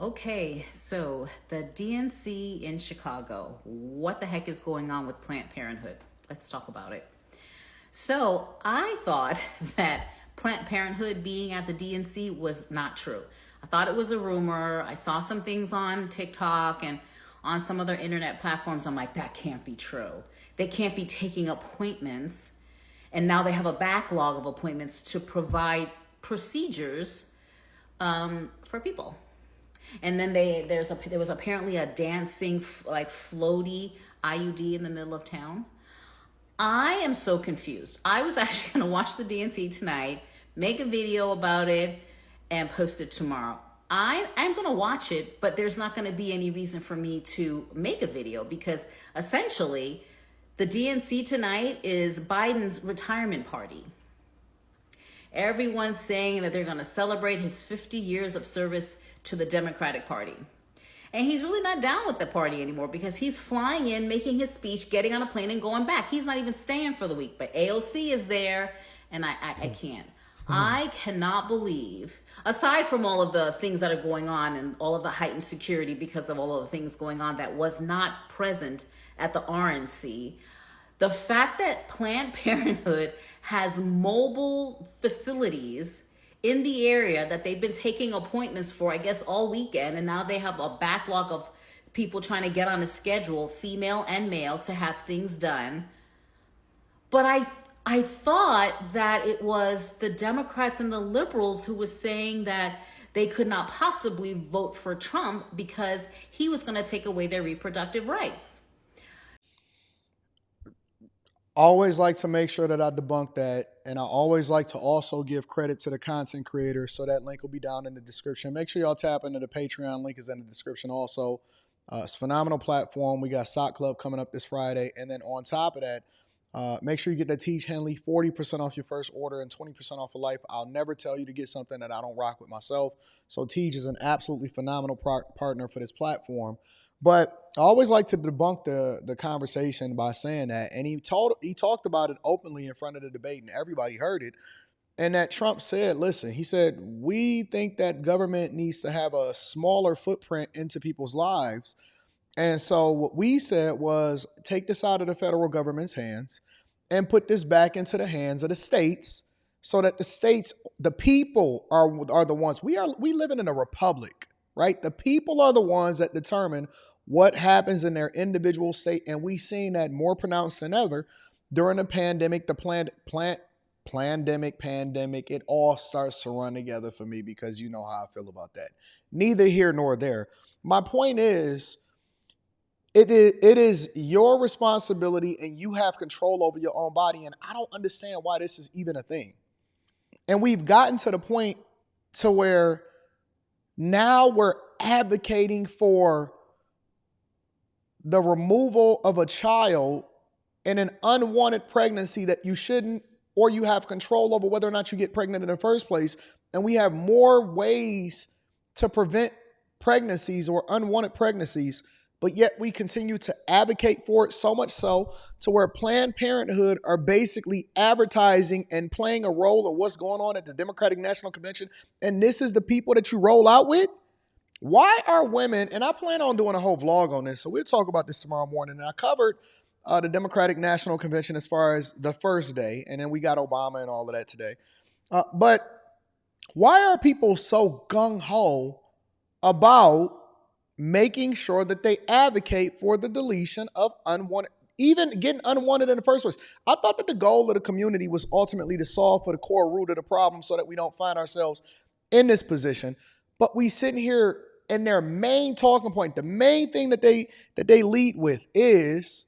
Okay, so the DNC in Chicago, what the heck is going on with Planned Parenthood? Let's talk about it. So I thought that Planned Parenthood being at the DNC was not true. I thought it was a rumor. I saw some things on TikTok and on some other internet platforms. I'm like, that can't be true. They can't be taking appointments. And now they have a backlog of appointments to provide procedures for people. And then there was apparently a dancing like floaty IUD in the middle of town. I am so confused. I was actually going to watch the DNC tonight, make a video about it, and post it tomorrow. I'm going to watch it, but there's not going to be any reason for me to make a video because essentially the DNC tonight is Biden's retirement party. Everyone's saying that they're going to celebrate his 50 years of service to the Democratic Party. And he's really not down with the party anymore because he's flying in, making his speech, getting on a plane and going back. He's not even staying for the week, but AOC is there and I can't. I cannot believe, aside from all of the things that are going on and all of the heightened security because of all of the things going on that was not present at the RNC, the fact that Planned Parenthood has mobile facilities in the area that they've been taking appointments for, I guess, all weekend. And now they have a backlog of people trying to get on a schedule, female and male, to have things done. But I thought that it was the Democrats and the liberals who was saying that they could not possibly vote for Trump because he was going to take away their reproductive rights. Always like to make sure that I debunk that. And I always like to also give credit to the content creator. So that link will be down in the description. Make sure y'all tap into the Patreon. Link is in the description also. It's a phenomenal platform. We got Sock Club coming up this Friday. And then on top of that, make sure you get that Teach Henley 40% off your first order and 20% off for life. I'll never tell you to get something that I don't rock with myself. So Teach is an absolutely phenomenal partner for this platform. But I always like to debunk the conversation by saying that. And he talked about it openly in front of the debate and everybody heard it. And that Trump said, listen, he said, we think that government needs to have a smaller footprint into people's lives. And so what we said was take this out of the federal government's hands and put this back into the hands of the states so that the states, the people are the ones. We living in a republic, right? The people are the ones that determine what happens in their individual state. And we've seen that more pronounced than ever during the pandemic, pandemic, it all starts to run together for me because you know how I feel about that. Neither here nor there. My point is, it is your responsibility and you have control over your own body. And I don't understand why this is even a thing. And we've gotten to the point to where now we're advocating for the removal of a child in an unwanted pregnancy that you shouldn't, or you have control over whether or not you get pregnant in the first place. And we have more ways to prevent pregnancies or unwanted pregnancies, but yet we continue to advocate for it, so much so to where Planned Parenthood are basically advertising and playing a role in what's going on at the Democratic National Convention. And this is the people that you roll out with. Why are women, and I plan on doing a whole vlog on this, so we'll talk about this tomorrow morning. And I covered the Democratic National Convention as far as the first day, and then we got Obama and all of that today. But why are people so gung-ho about making sure that they advocate for the deletion of unwanted, even getting unwanted in the first place? I thought that the goal of the community was ultimately to solve for the core root of the problem so that we don't find ourselves in this position. But we sitting here, and their main talking point, the main thing that they lead with is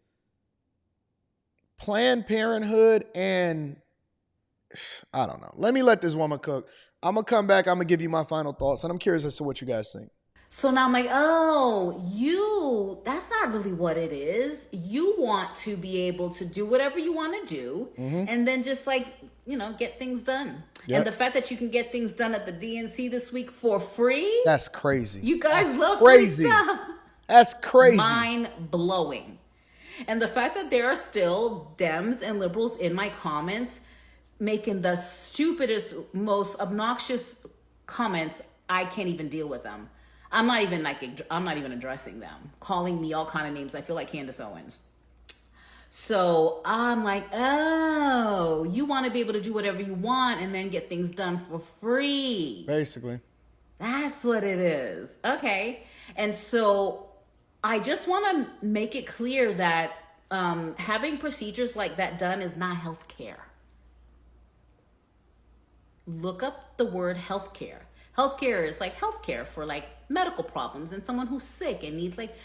Planned Parenthood, and I don't know. Let me let this woman cook. I'm going to come back. I'm going to give you my final thoughts, and I'm curious as to what you guys think. So now I'm like, oh, that's not really what it is. You want to be able to do whatever you want to do and then just get things done. Yep. And the fact that you can get things done at the DNC this week for free. That's crazy. You guys love free stuff. That's crazy. Mind blowing. And the fact that there are still Dems and liberals in my comments making the stupidest, most obnoxious comments, I can't even deal with them. I'm not even addressing them, calling me all kind of names. I feel like Candace Owens. So I'm like, oh, you want to be able to do whatever you want and then get things done for free. Basically. That's what it is. Okay. And so I just want to make it clear that having procedures like that done is not health care. Look up the word healthcare. Healthcare is like healthcare for like medical problems and someone who's sick and needs like,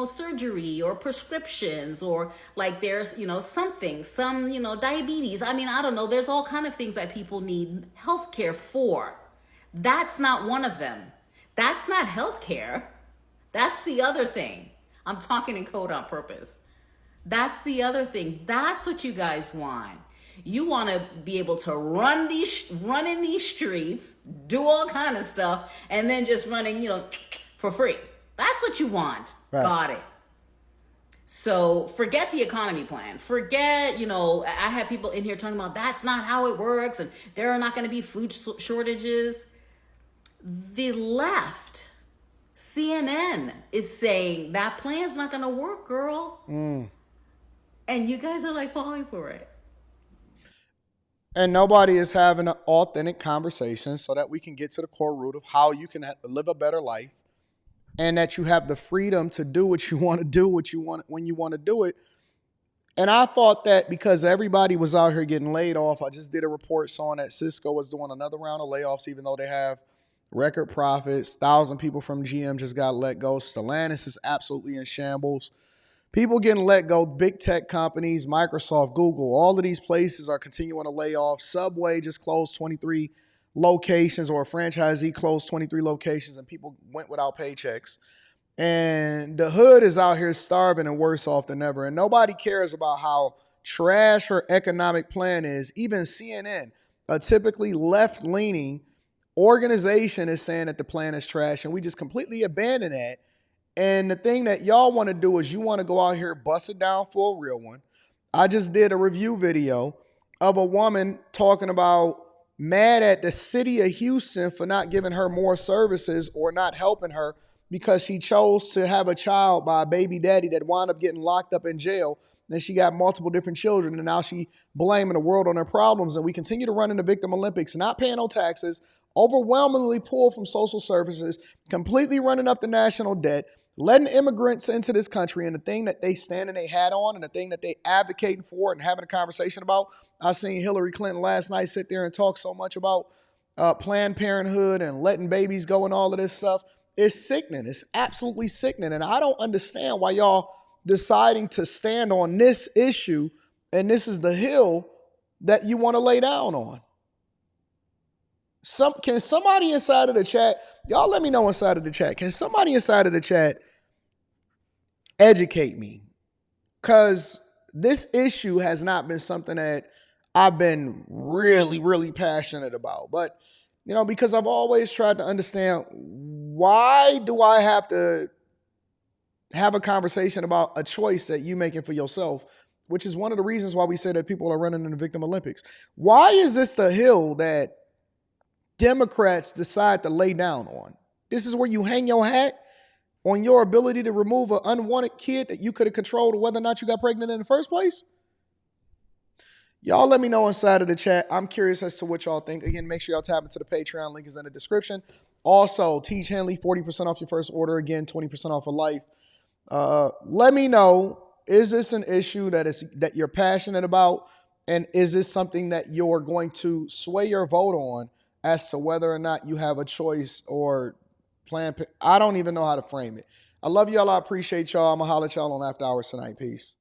surgery or prescriptions or like there's, some diabetes. I mean, I don't know. There's all kind of things that people need healthcare for. That's not one of them. That's not healthcare. That's the other thing. I'm talking in code on purpose. That's the other thing. That's what you guys want. You want to be able to run in these streets, do all kind of stuff, and then just running, for free. That's what you want. Right. Got it. So forget the economy plan. Forget, I have people in here talking about that's not how it works, and there are not going to be food shortages. The left, CNN, is saying that plan's not going to work, girl. And you guys are like falling for it. And nobody is having an authentic conversation so that we can get to the core root of how you can live a better life and that you have the freedom to do what you want to do, when you want to do it. And I thought that because everybody was out here getting laid off, I just did a report showing that Cisco was doing another round of layoffs, even though they have record profits. 1,000 people from GM just got let go. Stellantis is absolutely in shambles. People getting let go, big tech companies, Microsoft, Google, all of these places are continuing to lay off. Subway just closed 23 locations, or a franchisee closed 23 locations, and people went without paychecks. And the hood is out here starving and worse off than ever. And nobody cares about how trash her economic plan is. Even CNN, a typically left-leaning organization, is saying that the plan is trash, and we just completely abandon that. And the thing that y'all want to do is you want to go out here, bust it down for a real one. I just did a review video of a woman talking about mad at the city of Houston for not giving her more services or not helping her because she chose to have a child by a baby daddy that wound up getting locked up in jail. Then she got multiple different children, and now she blaming the world on her problems. And we continue to run in the victim Olympics, not paying no taxes, overwhelmingly pulled from social services, completely running up the national debt, letting immigrants into this country, and the thing that they standing their hat on and the thing that they advocating for and having a conversation about. I seen Hillary Clinton last night sit there and talk so much about Planned Parenthood and letting babies go and all of this stuff. It's sickening. It's absolutely sickening. And I don't understand why y'all deciding to stand on this issue, and this is the hill that you want to lay down on. Can somebody inside of the chat, y'all let me know inside of the chat, can somebody inside of the chat educate me? Because this issue has not been something that I've been really, really passionate about. But, because I've always tried to understand, why do I have to have a conversation about a choice that you're making for yourself, which is one of the reasons why we say that people are running in the victim Olympics. Why is this the hill that Democrats decide to lay down on? This is where you hang your hat on your ability to remove an unwanted kid that you could have controlled whether or not you got pregnant in the first place? Y'all let me know inside of the chat. I'm curious as to what y'all think. Again, make sure y'all tap into the Patreon. Link is in the description. Also, Teach Henley, 40% off your first order. Again, 20% off for life. Let me know, is this an issue that you're passionate about? And is this something that you're going to sway your vote on as to whether or not you have a choice or plan? I don't even know how to frame it. I love y'all. I appreciate y'all. I'm going to holler at y'all on After Hours tonight. Peace.